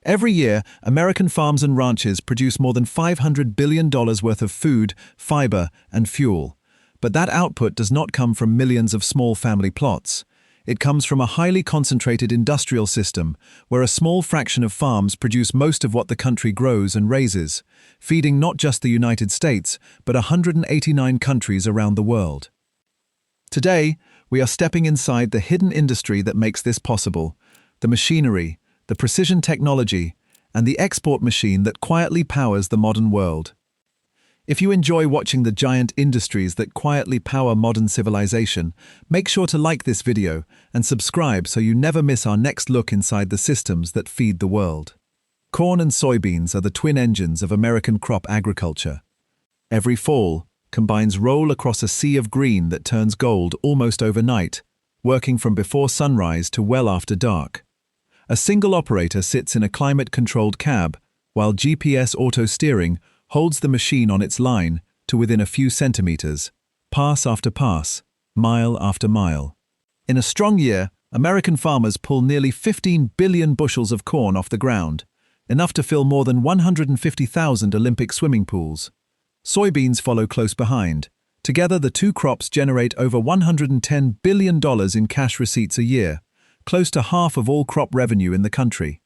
Every year, American farms and ranches produce more than $500 billion worth of food, fiber, and fuel. But that output does not come from millions of small family plots. It comes from a highly concentrated industrial system, where a small fraction of farms produce most of what the country grows and raises, feeding not just the United States, but 189 countries around the world. Today, we are stepping inside the hidden industry that makes this possible, the machinery, the precision technology, and the export machine that quietly powers the modern world. If you enjoy watching the giant industries that quietly power modern civilization, make sure to like this video and subscribe so you never miss our next look inside the systems that feed the world. Corn and soybeans are the twin engines of American crop agriculture. Every fall, combines roll across a sea of green that turns gold almost overnight, working from before sunrise to well after dark. A single operator sits in a climate-controlled cab, while GPS auto-steering holds the machine on its line to within a few centimeters, pass after pass, mile after mile. In a strong year, American farmers pull nearly 15 billion bushels of corn off the ground, enough to fill more than 150,000 Olympic swimming pools. Soybeans follow close behind. Together, the two crops generate over $110 billion in cash receipts a year, close to half of all crop revenue in the country.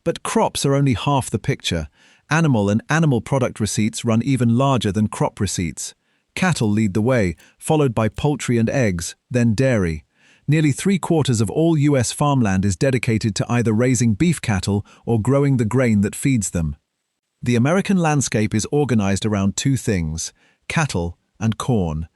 But crops are only half the picture. Animal and animal product receipts run even larger than crop receipts. Cattle lead the way, followed by poultry and eggs, then dairy. Nearly 3/4 of all U.S. farmland is dedicated to either raising beef cattle or growing the grain that feeds them. The American landscape is organized around two things: cattle and corn.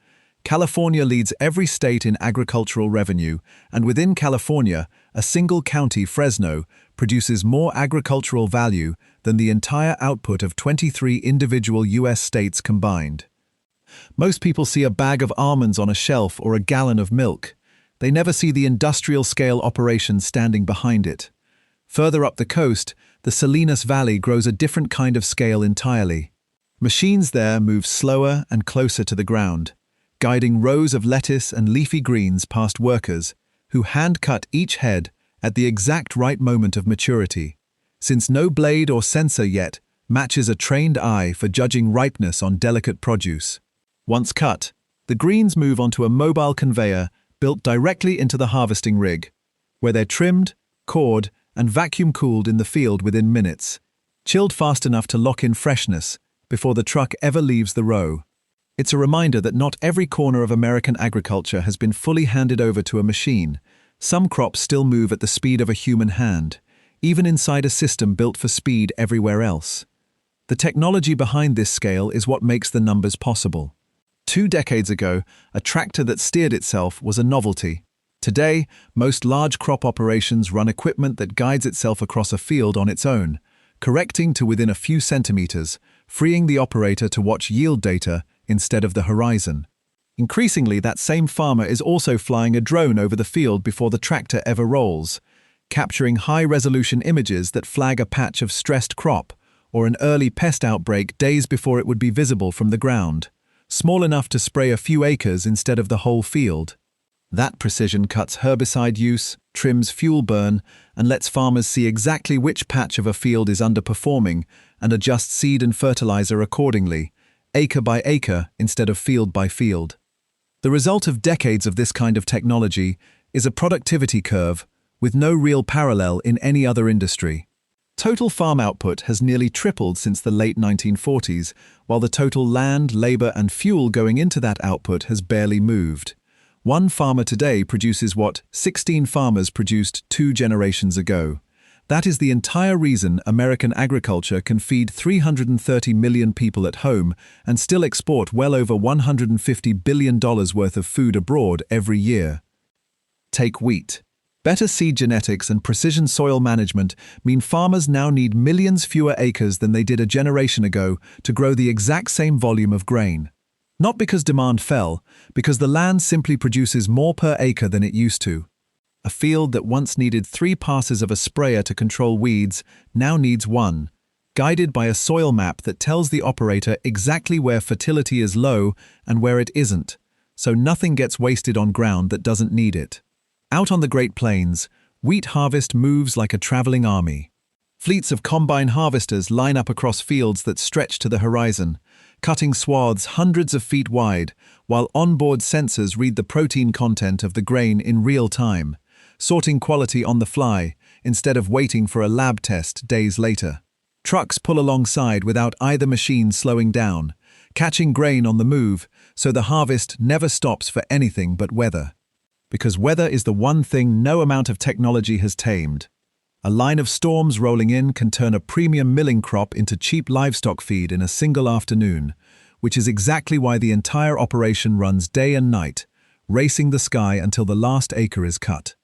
California leads every state in agricultural revenue, and within California, a single county, Fresno, produces more agricultural value than the entire output of 23 individual U.S. states combined. Most people see a bag of almonds on a shelf or a gallon of milk. They never see the industrial-scale operation standing behind it. Further up the coast, the Salinas Valley grows a different kind of scale entirely. Machines there move slower and closer to the ground, guiding rows of lettuce and leafy greens past workers who hand-cut each head at the exact right moment of maturity, since no blade or sensor yet matches a trained eye for judging ripeness on delicate produce. Once cut, the greens move onto a mobile conveyor built directly into the harvesting rig, where they're trimmed, cored, and vacuum-cooled in the field within minutes, chilled fast enough to lock in freshness before the truck ever leaves the row. It's a reminder that not every corner of American agriculture has been fully handed over to a machine. Some crops still move at the speed of a human hand, even inside a system built for speed everywhere else. The technology behind this scale is what makes the numbers possible. 2 decades ago, a tractor that steered itself was a novelty. Today, most large crop operations run equipment that guides itself across a field on its own, correcting to within a few centimeters, freeing the operator to watch yield data instead of the horizon. Increasingly, that same farmer is also flying a drone over the field before the tractor ever rolls, capturing high-resolution images that flag a patch of stressed crop or an early pest outbreak days before it would be visible from the ground, small enough to spray a few acres instead of the whole field. That precision cuts herbicide use, trims fuel burn, and lets farmers see exactly which patch of a field is underperforming and adjust seed and fertilizer accordingly, acre by acre instead of field by field. The result of decades of this kind of technology is a productivity curve with no real parallel in any other industry. Total farm output has nearly tripled since the late 1940s, while the total land, labor, and fuel going into that output has barely moved. One farmer today produces what 16 farmers produced 2 generations ago. That is the entire reason American agriculture can feed 330 million people at home and still export well over $150 billion worth of food abroad every year. Take wheat. Better seed genetics and precision soil management mean farmers now need millions fewer acres than they did a generation ago to grow the exact same volume of grain. Not because demand fell, because the land simply produces more per acre than it used to. A field that once needed 3 passes of a sprayer to control weeds now needs 1, guided by a soil map that tells the operator exactly where fertility is low and where it isn't, so nothing gets wasted on ground that doesn't need it. Out on the Great Plains, wheat harvest moves like a traveling army. Fleets of combine harvesters line up across fields that stretch to the horizon, cutting swaths hundreds of feet wide, while onboard sensors read the protein content of the grain in real time, sorting quality on the fly instead of waiting for a lab test days later. Trucks pull alongside without either machine slowing down, catching grain on the move, so the harvest never stops for anything but weather. Because weather is the one thing no amount of technology has tamed. A line of storms rolling in can turn a premium milling crop into cheap livestock feed in a single afternoon, which is exactly why the entire operation runs day and night, racing the sky until the last acre is cut.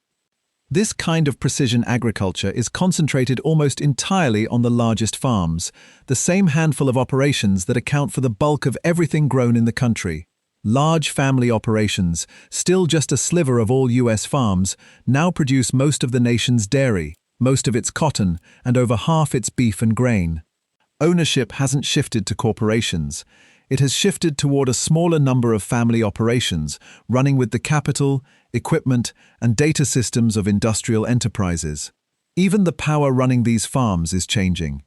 This kind of precision agriculture is concentrated almost entirely on the largest farms, the same handful of operations that account for the bulk of everything grown in the country. Large family operations, still just a sliver of all US farms, now produce most of the nation's dairy, most of its cotton, and over half its beef and grain. Ownership hasn't shifted to corporations. It has shifted toward a smaller number of family operations, running with the capital, equipment, and data systems of industrial enterprises. Even the power running these farms is changing.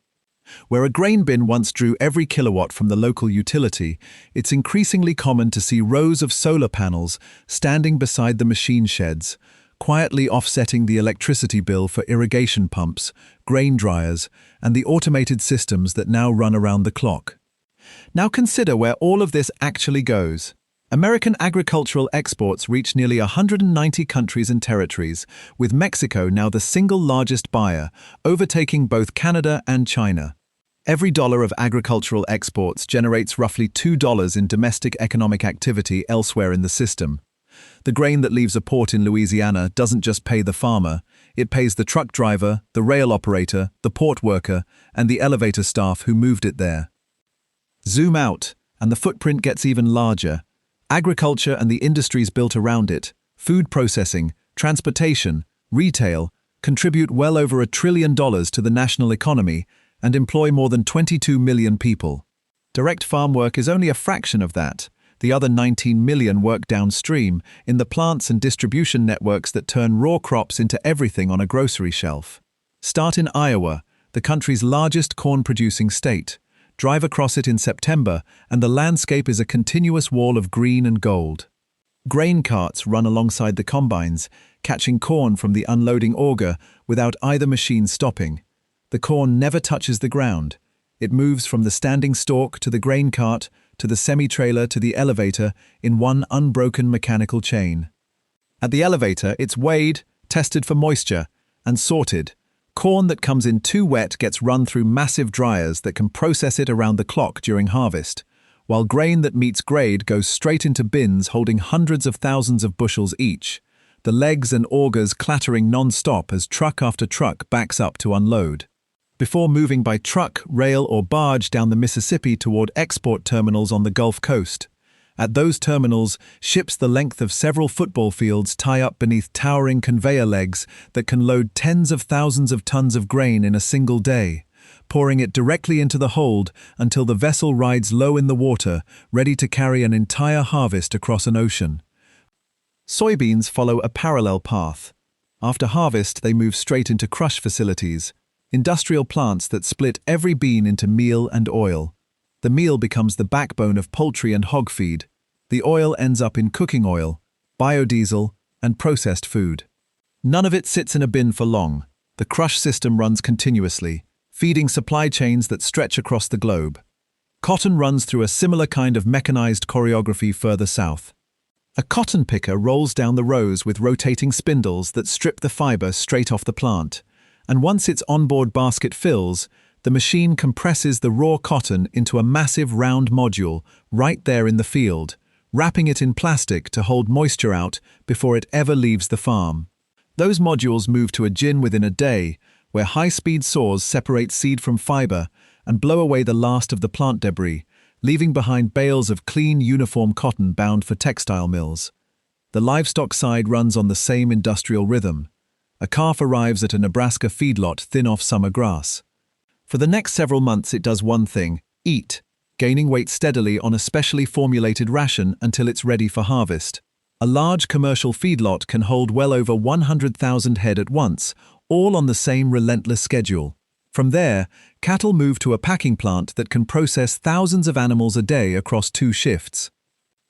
Where a grain bin once drew every kilowatt from the local utility, it's increasingly common to see rows of solar panels standing beside the machine sheds, quietly offsetting the electricity bill for irrigation pumps, grain dryers, and the automated systems that now run around the clock. Now consider where all of this actually goes. American agricultural exports reach nearly 190 countries and territories, with Mexico now the single largest buyer, overtaking both Canada and China. Every dollar of agricultural exports generates roughly $2 in domestic economic activity elsewhere in the system. The grain that leaves a port in Louisiana doesn't just pay the farmer, it pays the truck driver, the rail operator, the port worker, and the elevator staff who moved it there. Zoom out, and the footprint gets even larger. Agriculture and the industries built around it, food processing, transportation, retail, contribute well over $1 trillion to the national economy and employ more than 22 million people. Direct farm work is only a fraction of that. The other 19 million work downstream, in the plants and distribution networks that turn raw crops into everything on a grocery shelf. Start in Iowa, the country's largest corn-producing state. Drive across it in September, and the landscape is a continuous wall of green and gold. Grain carts run alongside the combines, catching corn from the unloading auger without either machine stopping. The corn never touches the ground. It moves from the standing stalk to the grain cart, to the semi-trailer to the elevator in one unbroken mechanical chain. At the elevator, it's weighed, tested for moisture, and sorted. Corn that comes in too wet gets run through massive dryers that can process it around the clock during harvest, while grain that meets grade goes straight into bins holding hundreds of thousands of bushels each, the legs and augers clattering non-stop as truck after truck backs up to unload. Before moving by truck, rail, or barge down the Mississippi toward export terminals on the Gulf Coast. At those terminals, ships the length of several football fields tie up beneath towering conveyor legs that can load tens of thousands of tons of grain in a single day, pouring it directly into the hold until the vessel rides low in the water, ready to carry an entire harvest across an ocean. Soybeans follow a parallel path. After harvest, they move straight into crush facilities, industrial plants that split every bean into meal and oil. The meal becomes the backbone of poultry and hog feed. The oil ends up in cooking oil, biodiesel, and processed food. None of it sits in a bin for long. The crush system runs continuously, feeding supply chains that stretch across the globe. Cotton runs through a similar kind of mechanized choreography further south. A cotton picker rolls down the rows with rotating spindles that strip the fiber straight off the plant, and once its onboard basket fills, the machine compresses the raw cotton into a massive round module right there in the field, wrapping it in plastic to hold moisture out before it ever leaves the farm. Those modules move to a gin within a day, where high-speed saws separate seed from fiber and blow away the last of the plant debris, leaving behind bales of clean, uniform cotton bound for textile mills. The livestock side runs on the same industrial rhythm. A calf arrives at a Nebraska feedlot thin off summer grass. For the next several months it does one thing: eat, gaining weight steadily on a specially formulated ration until it's ready for harvest. A large commercial feedlot can hold well over 100,000 head at once, all on the same relentless schedule. From there, cattle move to a packing plant that can process thousands of animals a day across 2 shifts.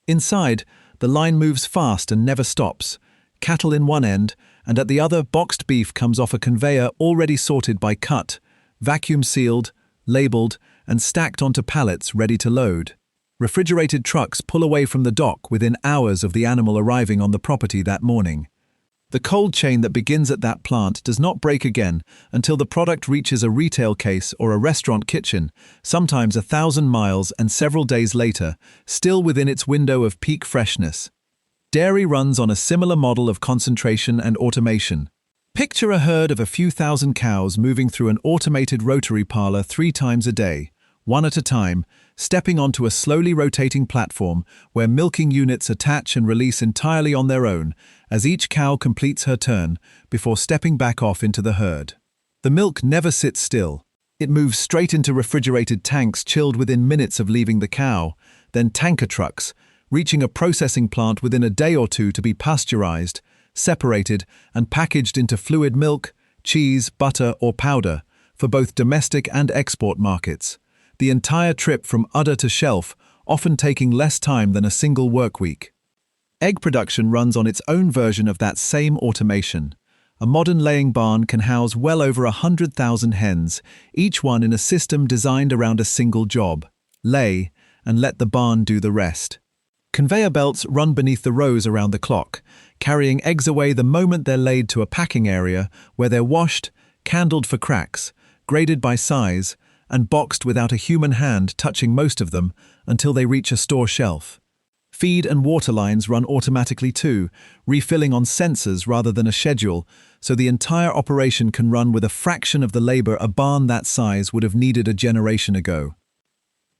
Inside, the line moves fast and never stops. Cattle in one end, and at the other, boxed beef comes off a conveyor already sorted by cut, vacuum-sealed, labeled, and stacked onto pallets ready to load. Refrigerated trucks pull away from the dock within hours of the animal arriving on the property that morning. The cold chain that begins at that plant does not break again until the product reaches a retail case or a restaurant kitchen, sometimes 1,000 miles and several days later, still within its window of peak freshness. Dairy runs on a similar model of concentration and automation. Picture a herd of a few thousand cows moving through an automated rotary parlor 3 times a day, one at a time, stepping onto a slowly rotating platform where milking units attach and release entirely on their own as each cow completes her turn before stepping back off into the herd. The milk never sits still. It moves straight into refrigerated tanks chilled within minutes of leaving the cow, then tanker trucks, reaching a processing plant within a day or two to be pasteurized, separated, and packaged into fluid milk, cheese, butter, or powder for both domestic and export markets. The entire trip from udder to shelf, often taking less time than a single work week. Egg production runs on its own version of that same automation. A modern laying barn can house well over 100,000 hens, each one in a system designed around a single job: lay, and let the barn do the rest. Conveyor belts run beneath the rows around the clock, carrying eggs away the moment they're laid to a packing area where they're washed, candled for cracks, graded by size, and boxed without a human hand touching most of them until they reach a store shelf. Feed and water lines run automatically too, refilling on sensors rather than a schedule, so the entire operation can run with a fraction of the labor a barn that size would have needed a generation ago.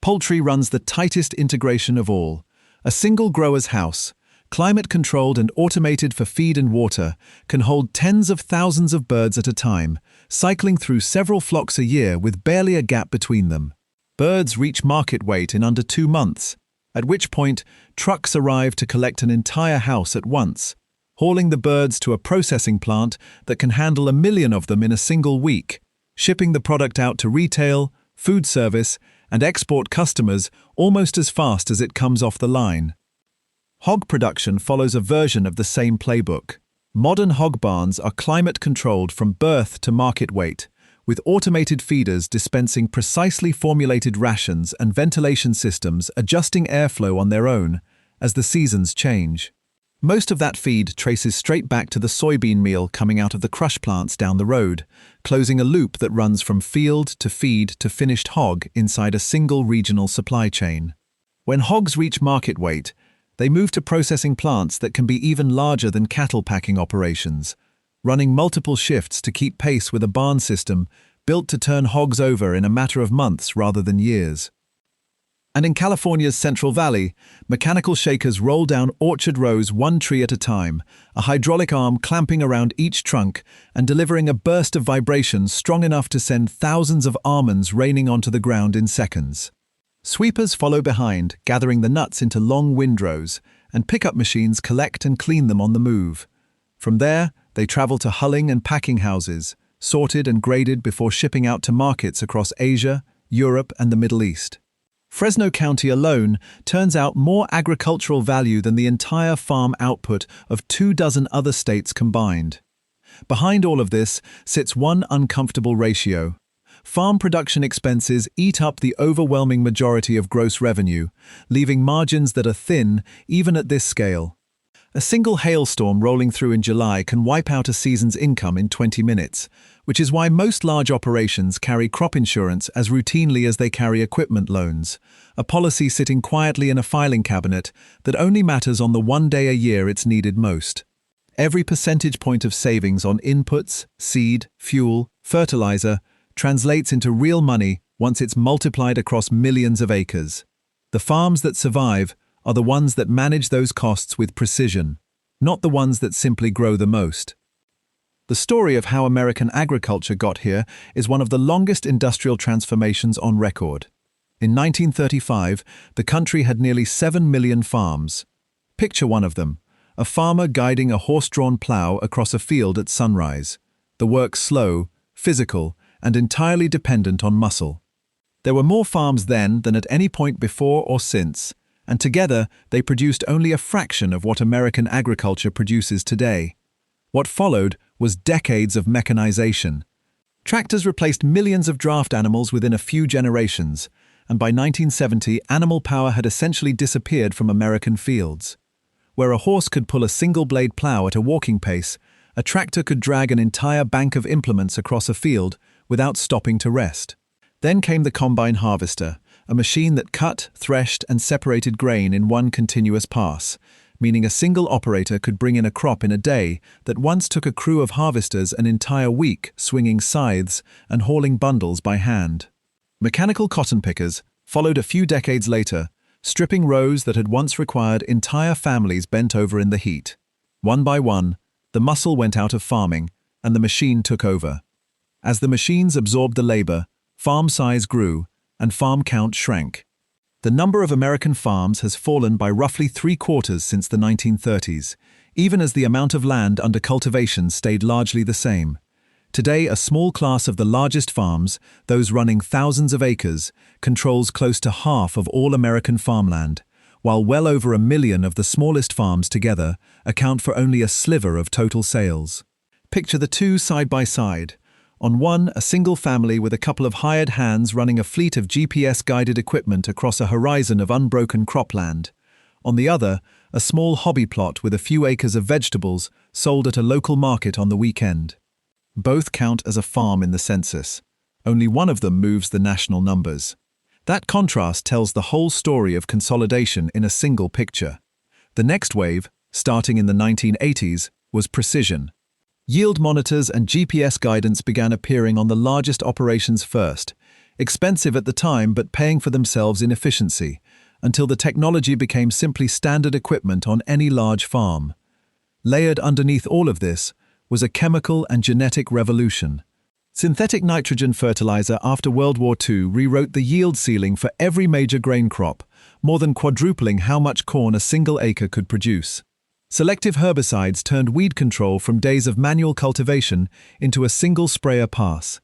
Poultry runs the tightest integration of all. A single grower's house, climate-controlled and automated for feed and water, can hold tens of thousands of birds at a time, cycling through several flocks a year with barely a gap between them. Birds reach market weight in under 2 months, at which point trucks arrive to collect an entire house at once, hauling the birds to a processing plant that can handle 1 million of them in a single week, shipping the product out to retail, food service, and export customers almost as fast as it comes off the line. Hog production follows a version of the same playbook. Modern hog barns are climate-controlled from birth to market weight, with automated feeders dispensing precisely formulated rations and ventilation systems adjusting airflow on their own as the seasons change. Most of that feed traces straight back to the soybean meal coming out of the crush plants down the road, closing a loop that runs from field to feed to finished hog inside a single regional supply chain. When hogs reach market weight, they move to processing plants that can be even larger than cattle packing operations, running multiple shifts to keep pace with a barn system built to turn hogs over in a matter of months rather than years. And in California's Central Valley, mechanical shakers roll down orchard rows 1 tree at a time, a hydraulic arm clamping around each trunk and delivering a burst of vibrations strong enough to send thousands of almonds raining onto the ground in seconds. Sweepers follow behind, gathering the nuts into long windrows, and pickup machines collect and clean them on the move. From there, they travel to hulling and packing houses, sorted and graded before shipping out to markets across Asia, Europe, and the Middle East. Fresno County alone turns out more agricultural value than the entire farm output of 24 other states combined. Behind all of this sits one uncomfortable ratio. Farm production expenses eat up the overwhelming majority of gross revenue, leaving margins that are thin even at this scale. A single hailstorm rolling through in July can wipe out a season's income in 20 minutes, which is why most large operations carry crop insurance as routinely as they carry equipment loans, a policy sitting quietly in a filing cabinet that only matters on the one day a year it's needed most. Every percentage point of savings on inputs, seed, fuel, fertilizer, translates into real money once it's multiplied across millions of acres. The farms that survive are the ones that manage those costs with precision, not the ones that simply grow the most. The story of how American agriculture got here is one of the longest industrial transformations on record. In 1935, the country had nearly 7 million farms. Picture one of them, a farmer guiding a horse-drawn plow across a field at sunrise. The work slow, physical, and entirely dependent on muscle. There were more farms then than at any point before or since, and together they produced only a fraction of what American agriculture produces today. What followed was decades of mechanization. Tractors replaced millions of draft animals within a few generations, and by 1970, animal power had essentially disappeared from American fields. Where a horse could pull a single-blade plow at a walking pace, a tractor could drag an entire bank of implements across a field without stopping to rest. Then came the combine harvester, a machine that cut, threshed, and separated grain in one continuous pass, meaning a single operator could bring in a crop in a day that once took a crew of harvesters an entire week swinging scythes and hauling bundles by hand. Mechanical cotton pickers followed a few decades later, stripping rows that had once required entire families bent over in the heat. One by one, the muscle went out of farming, and the machine took over. As the machines absorbed the labor, farm size grew, and farm count shrank. The number of American farms has fallen by roughly 3/4 since the 1930s, even as the amount of land under cultivation stayed largely the same. Today, a small class of the largest farms, those running thousands of acres, controls close to half of all American farmland, while well over 1 million of the smallest farms together account for only a sliver of total sales. Picture the two side by side. On one, a single family with a couple of hired hands running a fleet of GPS-guided equipment across a horizon of unbroken cropland. On the other, a small hobby plot with a few acres of vegetables sold at a local market on the weekend. Both count as a farm in the census. Only one of them moves the national numbers. That contrast tells the whole story of consolidation in a single picture. The next wave, starting in the 1980s, was precision. Yield monitors and GPS guidance began appearing on the largest operations first, expensive at the time but paying for themselves in efficiency, until the technology became simply standard equipment on any large farm. Layered underneath all of this was a chemical and genetic revolution. Synthetic nitrogen fertilizer after World War II rewrote the yield ceiling for every major grain crop, more than quadrupling how much corn a single acre could produce. Selective herbicides turned weed control from days of manual cultivation into a single sprayer pass.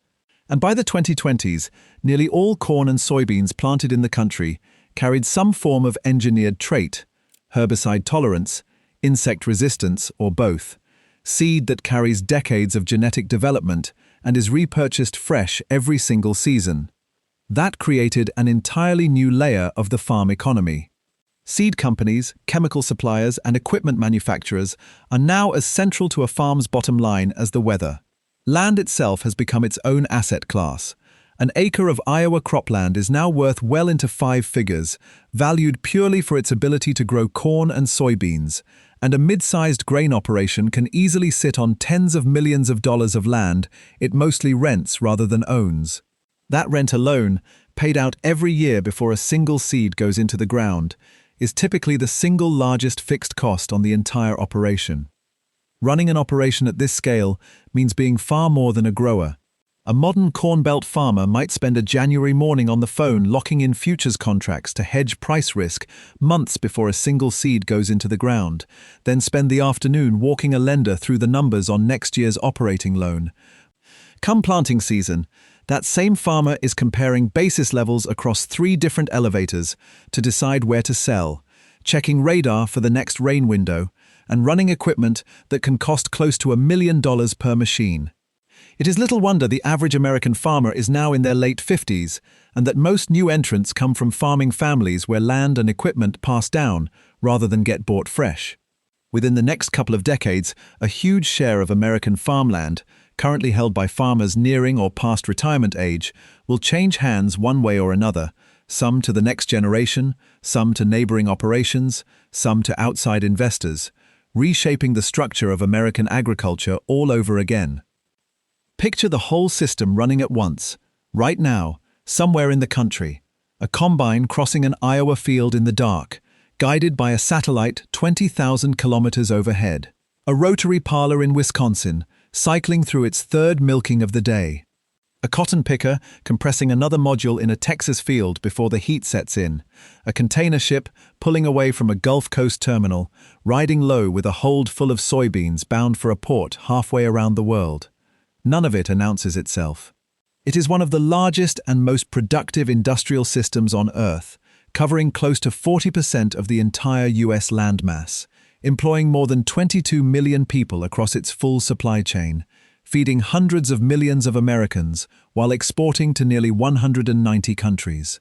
And by the 2020s, nearly all corn and soybeans planted in the country carried some form of engineered trait, herbicide tolerance, insect resistance, or both, seed that carries decades of genetic development and is repurchased fresh every single season. That created an entirely new layer of the farm economy. Seed companies, chemical suppliers, and equipment manufacturers are now as central to a farm's bottom line as the weather. Land itself has become its own asset class. An acre of Iowa cropland is now worth well into 5 figures, valued purely for its ability to grow corn and soybeans, and a mid-sized grain operation can easily sit on tens of millions of dollars of land it mostly rents rather than owns. That rent alone, paid out every year before a single seed goes into the ground, is typically the single largest fixed cost on the entire operation. Running an operation at this scale means being far more than a grower. A modern Corn Belt farmer might spend a January morning on the phone locking in futures contracts to hedge price risk months before a single seed goes into the ground, then spend the afternoon walking a lender through the numbers on next year's operating loan. Come planting season, that same farmer is comparing basis levels across 3 different elevators to decide where to sell, checking radar for the next rain window, and running equipment that can cost close to $1 million per machine. It is little wonder the average American farmer is now in their late 50s, and that most new entrants come from farming families where land and equipment pass down rather than get bought fresh. Within the next couple of decades, a huge share of American farmland, currently held by farmers nearing or past retirement age, will change hands one way or another, some to the next generation, some to neighboring operations, some to outside investors, reshaping the structure of American agriculture all over again. Picture the whole system running at once, right now, somewhere in the country, a combine crossing an Iowa field in the dark, guided by a satellite 20,000 kilometers overhead, a rotary parlor in Wisconsin, cycling through its 3rd milking of the day. A cotton picker compressing another module in a Texas field before the heat sets in. A container ship pulling away from a Gulf Coast terminal, riding low with a hold full of soybeans bound for a port halfway around the world. None of it announces itself. It is one of the largest and most productive industrial systems on Earth, covering close to 40% of the entire US landmass, employing more than 22 million people across its full supply chain, feeding hundreds of millions of Americans while exporting to nearly 190 countries.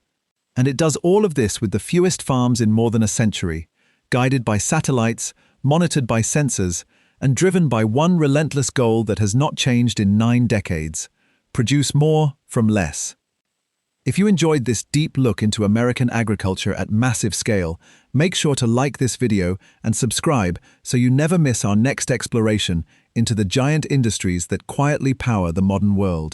And it does all of this with the fewest farms in more than a century, guided by satellites, monitored by sensors, and driven by one relentless goal that has not changed in 9 decades: produce more from less. If you enjoyed this deep look into American agriculture at massive scale, make sure to like this video and subscribe so you never miss our next exploration into the giant industries that quietly power the modern world.